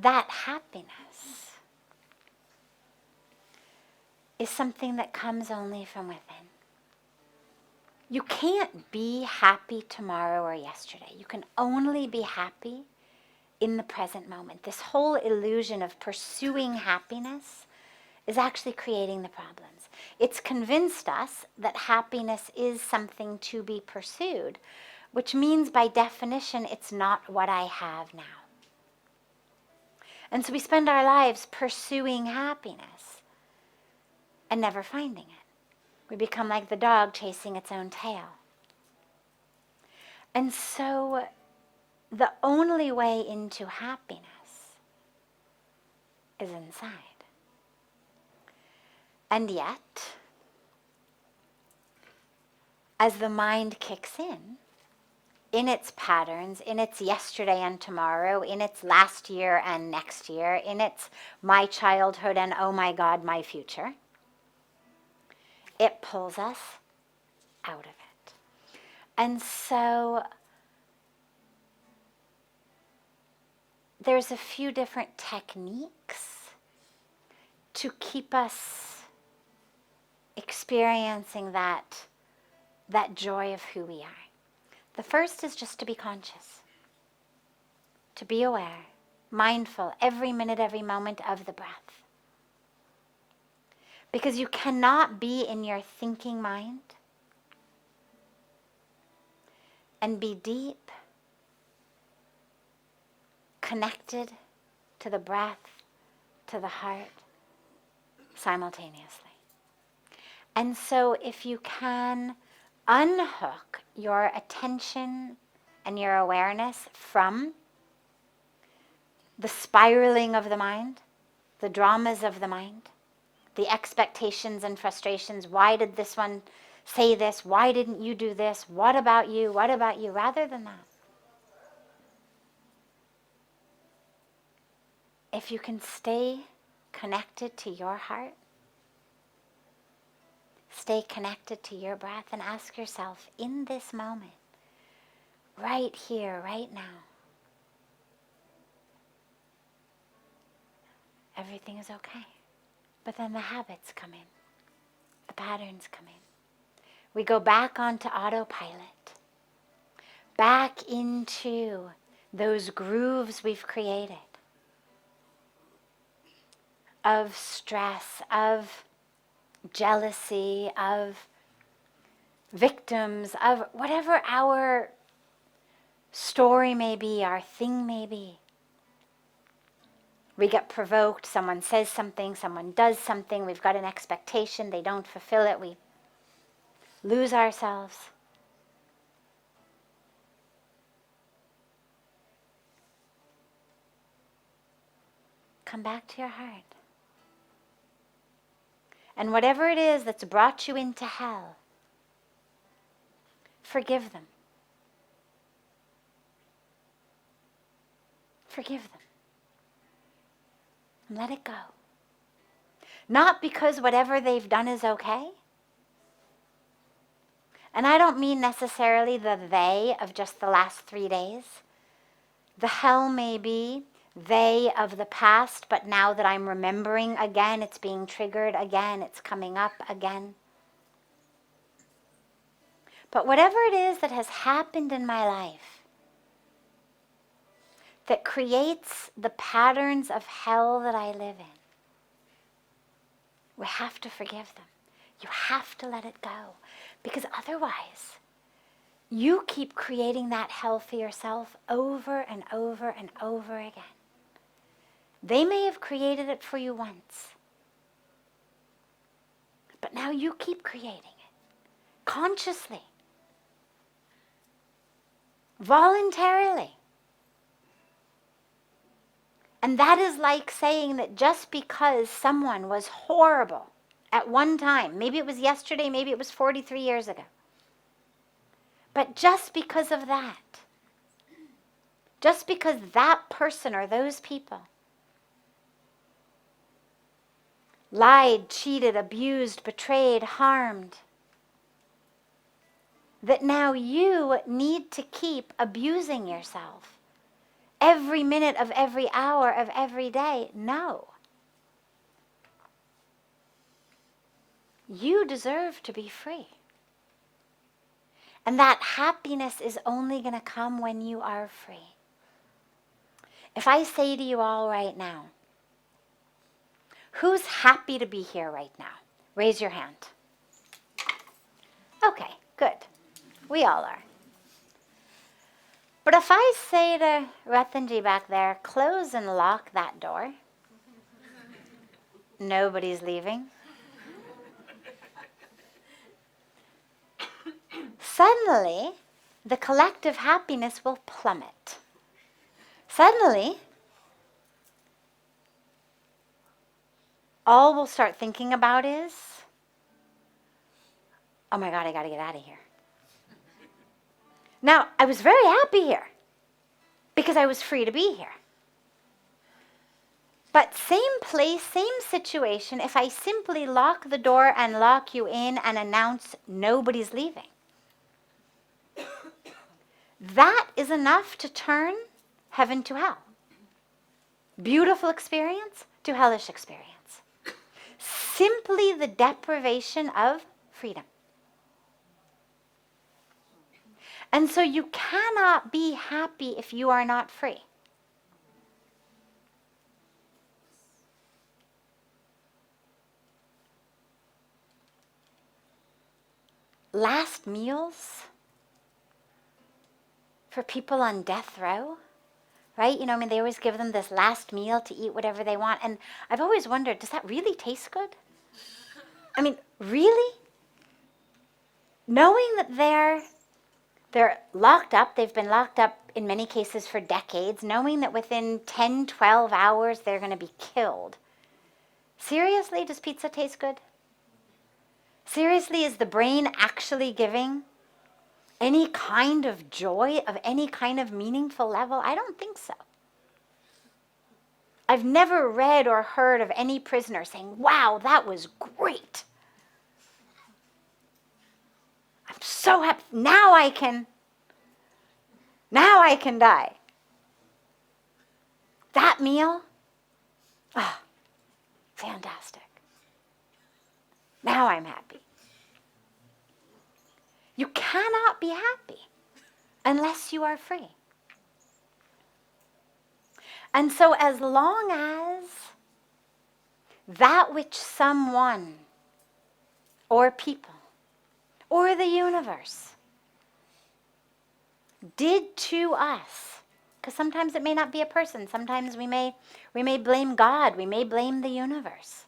that happiness is something that comes only from within. You can't be happy tomorrow or yesterday. You can only be happy in the present moment. This whole illusion of pursuing happiness is actually creating the problems. It's convinced us that happiness is something to be pursued, which means by definition it's not what I have now. And so we spend our lives pursuing happiness and never finding it. We become like the dog chasing its own tail. And so the only way into happiness is inside. And yet, as the mind kicks in its patterns, in its yesterday and tomorrow, in its last year and next year, in its my childhood and oh my God, my future, it pulls us out of it. And so there's a few different techniques to keep us experiencing that joy of who we are. The first is just to be conscious, to be aware, mindful every minute, every moment of the breath. Because you cannot be in your thinking mind and be deep, connected to the breath, to the heart, simultaneously. And so if you can unhook your attention and your awareness from the spiraling of the mind, the dramas of the mind, the expectations and frustrations, why did this one say this, why didn't you do this, what about you, rather than that. If you can stay connected to your heart, stay connected to your breath, and ask yourself, in this moment, right here, right now, everything is okay. But then the habits come in, the patterns come in. We go back onto autopilot, back into those grooves we've created of stress, of jealousy, of victims, of whatever our story may be, our thing may be. We get provoked, someone says something, someone does something, we've got an expectation, they don't fulfill it, we lose ourselves. Come back to your heart. And whatever it is that's brought you into hell, forgive them. Forgive them. And let it go. Not because whatever they've done is okay. And I don't mean necessarily the they of just the last 3 days. The hell may be they of the past, but now that I'm remembering again, it's being triggered again, it's coming up again. But whatever it is that has happened in my life that creates the patterns of hell that I live in, we have to forgive them. You have to let it go. Because otherwise, you keep creating that hell for yourself over and over and over again. They may have created it for you once, but now you keep creating it consciously, voluntarily. And that is like saying that just because someone was horrible at one time, maybe it was yesterday, maybe it was 43 years ago, but just because of that, just because that person or those people lied, cheated, abused, betrayed, harmed, that now you need to keep abusing yourself every minute of every hour of every day. No. You deserve to be free. And that happiness is only going to come when you are free. If I say to you all right now, who's happy to be here right now? Raise your hand. Okay, good. We all are. But if I say to Ratanji back there, close and lock that door, nobody's leaving. Suddenly, the collective happiness will plummet. Suddenly, all we'll start thinking about is, oh my God, I got to get out of here. Now, I was very happy here because I was free to be here. But same place, same situation, if I simply lock the door and lock you in and announce nobody's leaving, that is enough to turn heaven to hell. Beautiful experience to hellish experience. Simply the deprivation of freedom. And so you cannot be happy if you are not free. Last meals for people on death row, right? You know, I mean, they always give them this last meal to eat whatever they want. And I've always wondered, does that really taste good? I mean, really? Knowing that they're locked up, they've been locked up in many cases for decades, knowing that within 10, 12 hours they're going to be killed. Seriously, does pizza taste good? Seriously, is the brain actually giving any kind of joy of any kind of meaningful level? I don't think so. I've never read or heard of any prisoner saying, wow, that was great. I'm so happy. Now I can die. That meal, fantastic. Now I'm happy. You cannot be happy unless you are free. And so as long as that which someone or people or the universe did to us, because sometimes it may not be a person, sometimes we may blame God, we may blame the universe.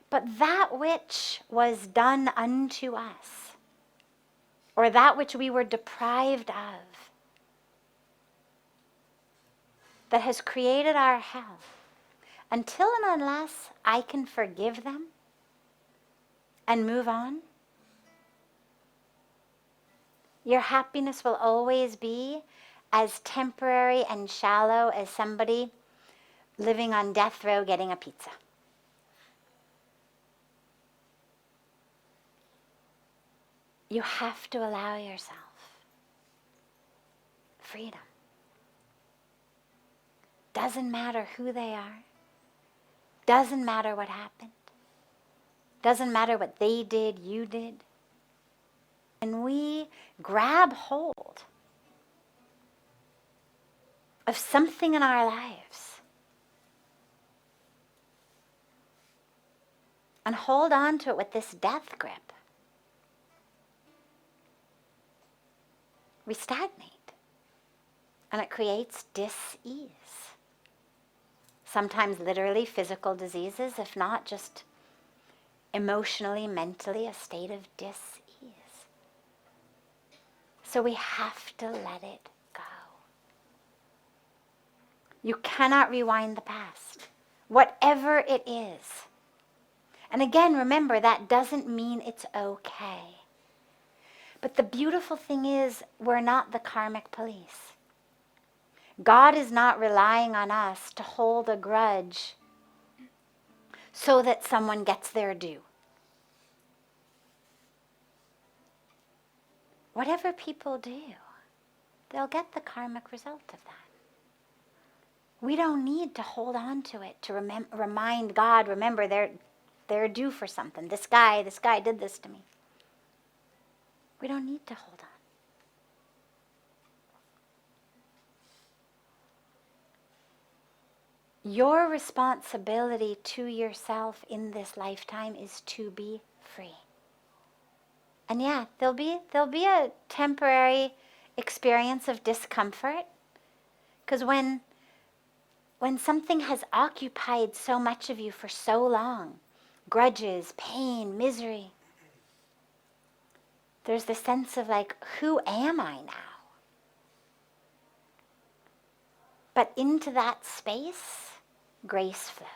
But that which was done unto us, or that which we were deprived of, that has created our hell, until and unless I can forgive them and move on, your happiness will always be as temporary and shallow as somebody living on death row getting a pizza. You have to allow yourself freedom. Doesn't matter who they are. Doesn't matter what happened. Doesn't matter what they did, you did. And we grab hold of something in our lives and hold on to it with this death grip, we stagnate. And it creates dis-ease. Sometimes literally physical diseases, if not just emotionally, mentally, a state of dis-ease. So we have to let it go. You cannot rewind the past, whatever it is. And again, remember, that doesn't mean it's okay. But the beautiful thing is, we're not the karmic police. God is not relying on us to hold a grudge so that someone gets their due. Whatever people do, they'll get the karmic result of that. We don't need to hold on to it to remind God, remember, they're due for something. This guy did this to me. We don't need to hold on. Your responsibility to yourself in this lifetime is to be free. And yeah, there'll be a temporary experience of discomfort, because when something has occupied so much of you for so long, grudges, pain, misery, there's the sense of like, who am I now? But into that space, grace flows.